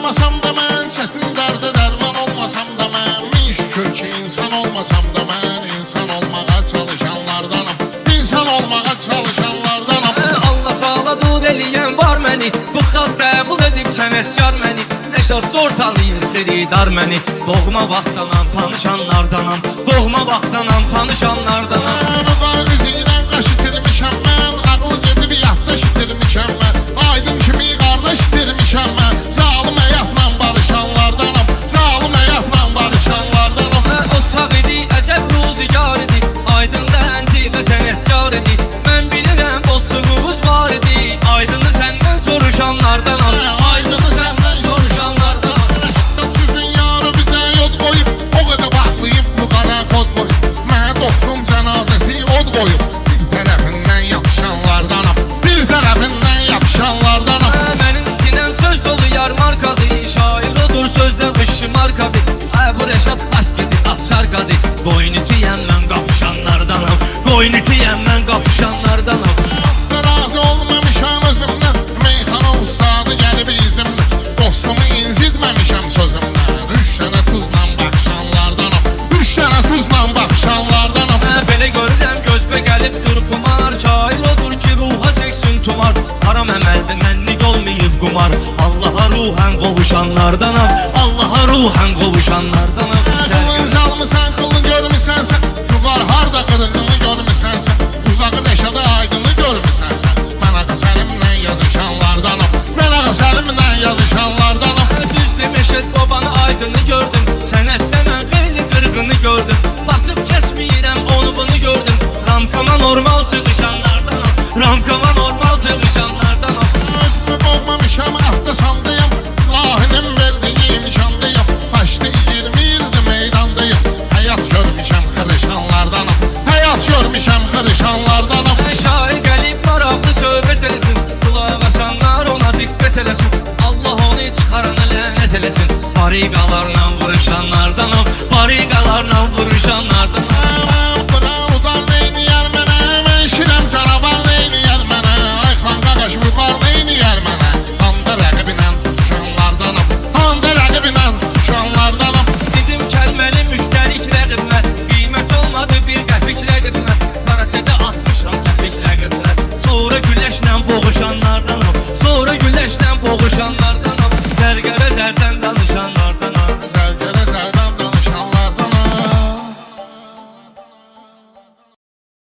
olmasam da mən, çətin dərdə dərman olmasam da mən, min şükür ki insan olmasam da mən, insan olmağa çalışanlardanam, insan olmağa çalışanlardanam. Allah Taala dub eləyən var məni, bu xalq qəbul edib sənətkar məni, Rəşad zor tanıyır xeridar məni, doğma vaxtdanam tanışanlardanam, doğma vaxtdanam tanışanlardanam. Mübarək izləyirən qaş itirmişəm mən, ağıl gedib yadda itirmişəm mən, aydın kimi qardaş itirmişəm mən, zalım həyatla barışanlardanam, zalım həyatla barışanlardanam. O sağ idi, əcəb ruzigar idi, aydın dənci və sənətkar idi, mən bilirəm dostluğumuz var idi, aydını səndən soruşanlardanam, aydını səndən soruşanlardanam. Sizin yarı bizə yod qoyub, o qədər bağlayıb bu qara kod qoyub, mənə dostum cənazəsi od qoyub, bir tərəfindən yapışanlardanam, bir tərəfindən yapışanlardanam. Mənim sinəm söz dolu yar markadır, şair odur sözdə vışı markadır, bu Rəşad xas gedib afşar qadır, qoyun itiyəm mən qapışanlardanam, qoyun itiyəm mən qapışanlardanam. Razı olmamışam özümdən, meyxana ustadı gəlib izimdən, dostumu incitməmişəm sözümdən, üç dənə tuzla baxışanlardanam, üç dənə tuzla baxışanlardanam. Belə görürəm gözbə gəlib dur qumar, şair odur ki ruha çəksin tumar, haram əməldə mənlik olmayıb qumar, Allaha ruhən qovuşanlardanam, Allaha ruhən qovuşanlardanam. Qılın zalmısan, qılın görmüsənsən, yuvar harda qırığını görmüsənsən, uzağı Rəşadı aydını görmüsənsən, mən ağa Səlimlə yazışanlardanam, mən ağa Səlimlə yazışanlardanam. Düzdür Məşəd babanı aydını gördüm, sənətdə mən xeyli qırğını gördüm, basıb kəsməyirəm onu bunu gördüm, ramkama normal sığışanlardanam, ramkama normal sığışanlardanam. Özümü boğmamışam, atda sandayım, ilahinin verdiği imkandayım, taşdı 20 ildir meydandayım, həyat görmüşəm xırışanlardanam, həyat görmüşəm xırışanlardanam. Şair gəlib maraqlı söhbət eləsin, qulaq asanlar ona diqqət eləsin, Allah onu çıxarana lənət eləsin, bariqalarla vuruşanlardanam, bariqalarla vuruşanlardanam.